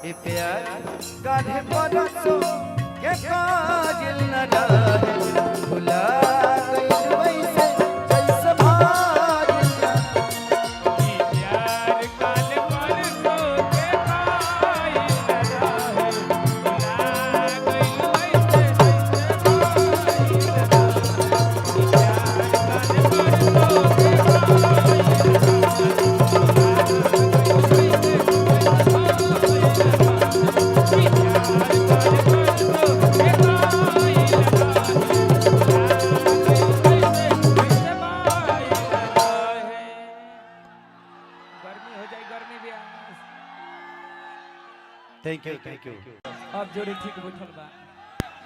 ये प्यार काहे बरसों के काजिल न रहे भुला गइल वैसे जैसे भाजिल न ये प्यार काहे बरसों के काजिल न रहे भुला गइल वैसे जैसे भाजिल न थैंक यू अब जोड़ी ठीक बैठल बा।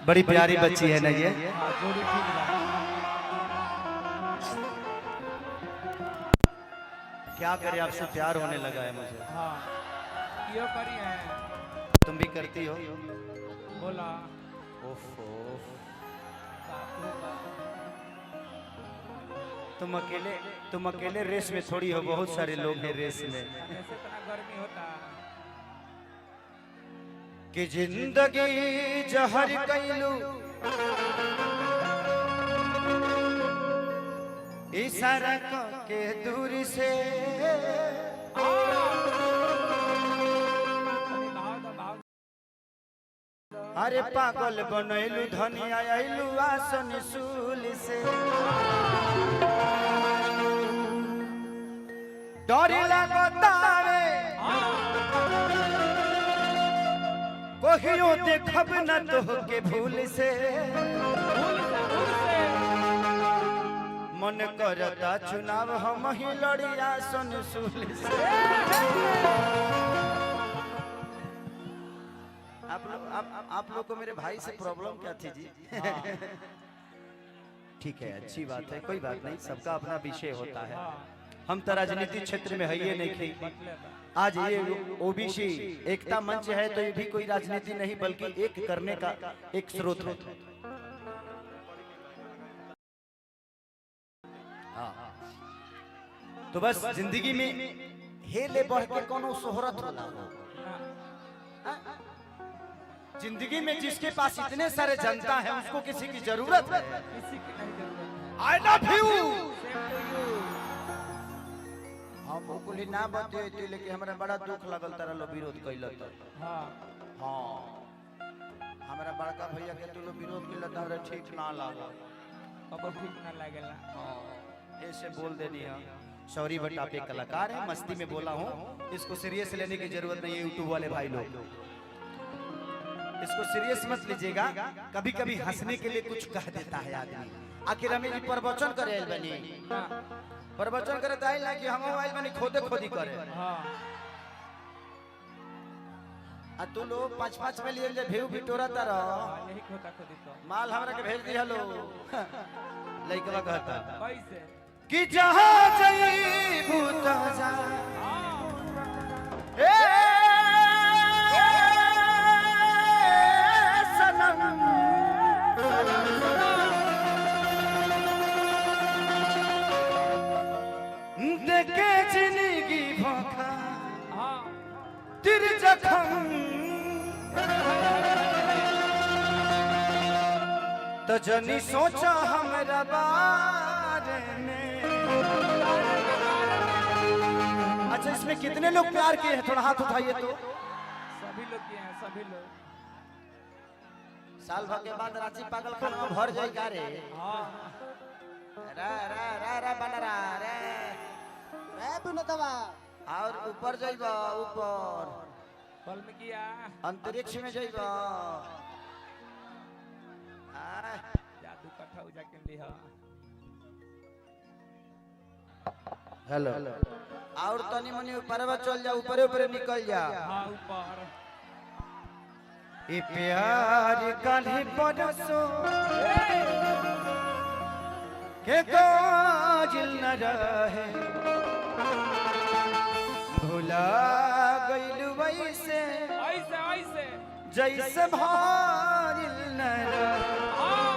बड़ी प्यारी बच्ची है ना ये हाँ, जोड़ी ठीक बा। क्या करे आपसे प्यार होने लगा है मुझे हाँ, यो करी है। तुम भी करती हो बोला ओफो बाप रे बाप। तुम अकेले रेस में थोड़ी हो बहुत सारे लोग हैं रेस में कैसे इतना गर्मी होता कि जिंदगी जहर कैलू इशारा के दूरी से अरे पागल बनैलू धनिया आइलू आसन सूल से डर लगता रे कहियो देखब न तोहके भूल से मन करता चुनाव हम ही लड़िया सन सूल से आप लोग को मेरे भाई से प्रॉब्लम क्या थी जी ठीक है अच्छी बात है कोई बात नहीं सबका अपना विषय होता है हम तो राजनीति क्षेत्र में है ये नहीं थी आज ये ओबीसी एकता मंच है तो ये भी कोई राजनीति नहीं बल्कि एक करने का एक स्रोत है तो बस जिंदगी में हेले बढ़ के कोनो सोहरत होला जिंदगी में जिसके पास इतने सारे जनता है उसको किसी की जरूरत है किसी की नहीं जरूरत। I love you Same to you। हम ओकुली ना बते थे लेकिन हमरा बड़ा दुख लगल तारा लो विरोध कइल त हाँ, हां हमरा बड़का भैया के तू लो विरोध कइल त हमरा ठीक ना लागल अब ठीक ना लगेला। हां ऐसे बोल देनी है सॉरी बट आप एक कलाकार हैं मस्ती में बोला हूं इसको सीरियस लेने की जरूरत नहीं है यूट्यूब वाले भाई लोग इसको सीरियस मत लीजिएगा कभी कभी हंसने के लिए कुछ कह देता है आदमी आखिर हमें जी प्रवचन करे बनी हाँ, प्रवचन करे ताई ना कि हम मोबाइल बनी खोदे खोदी करे हाँ, आ तू लोग 5-5 में लिए भेऊ बिटोरा तारा यही खोता खोदी तो। माल हमरा के भेज दी हेलो लइकवा कहता कैसे? कि जहां जई भूत जा ए सनम देखे जिंदगी भोखा हाँ, तिर जखम तो जनी सोचा हमरा बारे में अच्छा इसमें कितने लोग प्यार किए हैं थोड़ा हाथ उठाइए तो सभी लोग किए हैं, सभी लोग। साल भर के बाद रांची पागल खाना में भर जाए का रे हाँ, रा रा रा रा बनरा रे रे बुनतवा और ऊपर जाइबा ऊपर बल में किया। अंतरिक्ष में जाइबा जादू कट्ठा उजा के लिहा। हेलो और तनी मनी ऊपर चल जा ऊपर ऊपर निकल जा हाँ, ऊपर। ये प्यार काहे बरसो के काजिल न रहे भुला गइल वैसे ऐसे ऐसे। जैसे भारिल न रहे हाँ,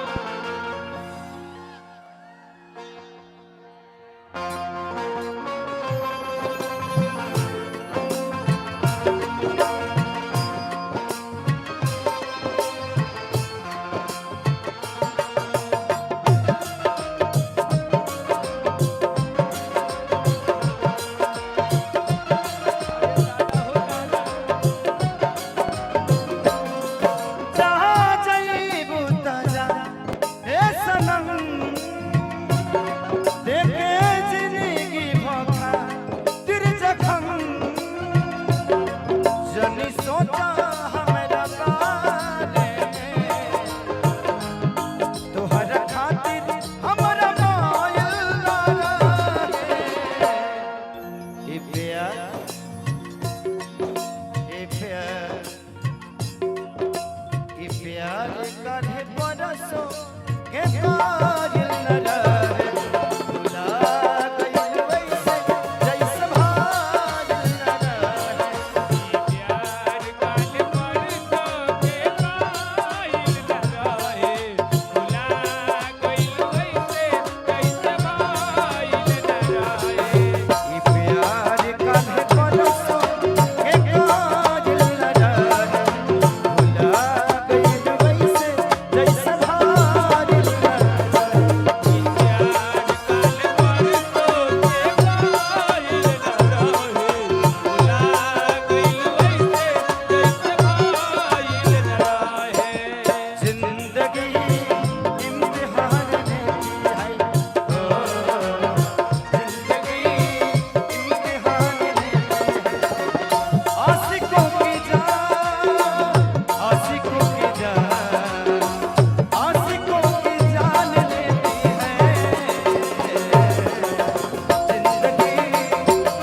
प्यार काढ़े बरसो के कायल न रहे भुला गइल वैसे जैसे भायल न रहे प्यार काले परसो के कायल न रहे भुला गइल वैसे जैसे भायल न रहे प्यार काढ़े बरसो के कायल न रहे भुला गइल वैसे जैसे भायल न जिंदगी इम्तिहान लेती है ओ जिंदगी इम्तिहान लेती है आशिकों की जान आशिकों की जान आशिकों की जान लेती है जिंदगी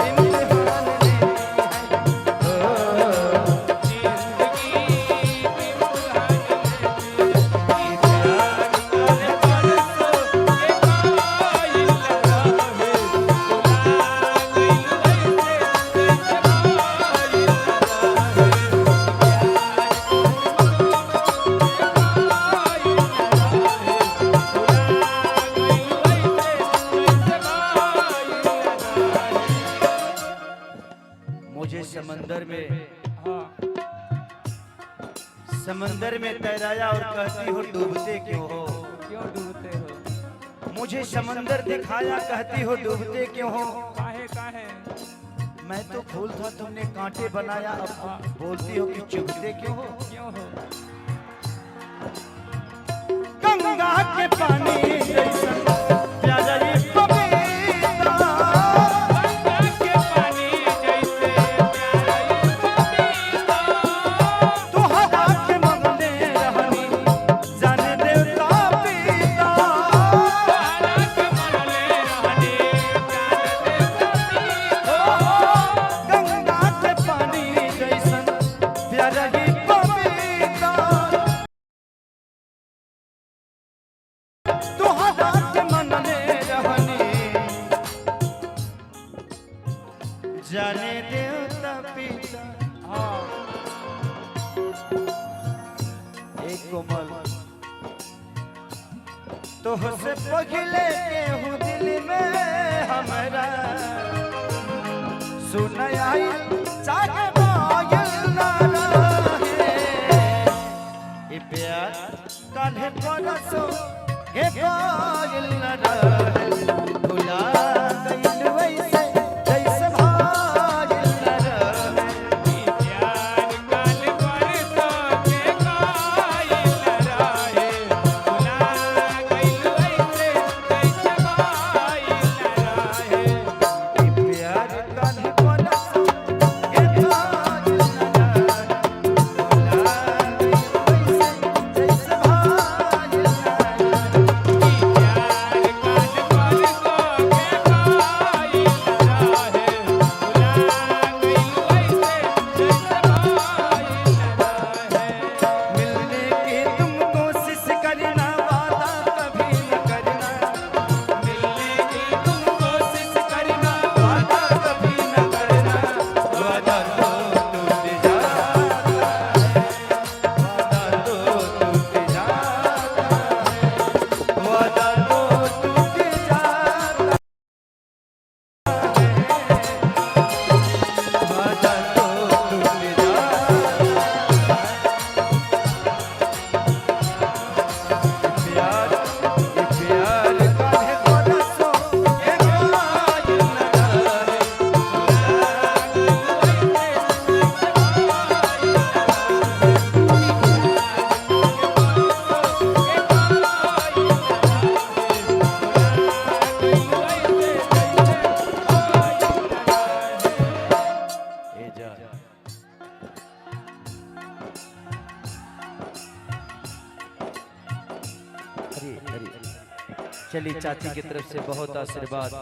इम्तिहान लेती है ओ मुझे समंदर में तैराया और कहती हो डूबते क्यों हो क्यों डूबते हो? मुझे समंदर दिखाया कहती हो डूबते क्यों हो काहे काहे? मैं तो फूल था तुमने कांटे बनाया अब बोलती हो कि चुभते क्यों हो क्यों हो? गंगा के पानी जैसा प्यारा ये पपीता गंगा के पानी जैसे प्यारा ये पपीता तू हवा के मंगले रहनी जाने देवता पीता तारा के मनले रहने जाने देवता गंगा के पानी जैसा प्यारा ये पपीता तू हवा के मंगले रहनी जाने देवता पीता हाँ एक कोमल तो से पगले के हूँ दिल में हमारा सुन आई चाहे बायल ना रहे ये प्यार काल्हे परसो के बायल ना रहे भुला गइल वैसे जैसे भायल ना रहे प्यार काले परसो के कायल न रहे भुला गइल वैसे जैसे भायल न रहे प्यार काल्हे परसो के बायल ना रहे भुला गइल वैसे जैसे भायल ना रहे मिलने की तुम कोशिश करना वादा कभी न करना मिलने की तुम कोशिश करना वादा कभी न करना वादा तो टूट जाता है वादा तो टूट जाता है वादा तो टूट जाता है वादा तो टूट जाता प्यार ये प्यार काहे बरसो के कायल न रहे ए जा अरे अरे चलिए चाची की तरफ से बहुत आशीर्वाद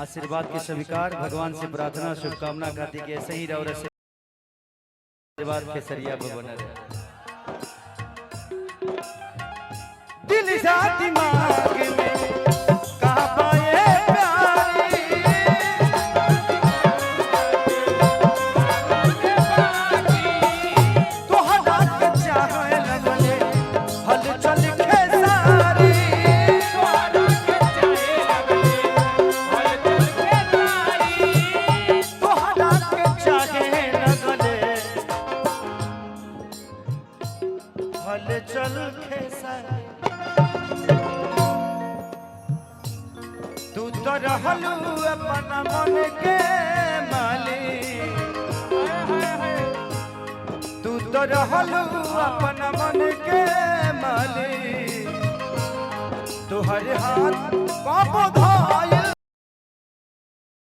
आशीर्वाद के स्वीकार भगवान से प्रार्थना शुभकामना खाती कि ऐसे ही रहो आशीर्वाद के सरिया में बना रहे दिल सा दिमाग में कहाँ पाए प्यारी तो हटा के चाहे लगले हलचल खेसारी तो हटा के चाहे लगले हलचल खेसारी तू तो रहलू अपना मन के मालिक तू तो रहलू अपना मन के मालिक तुहर हाथ कब धायल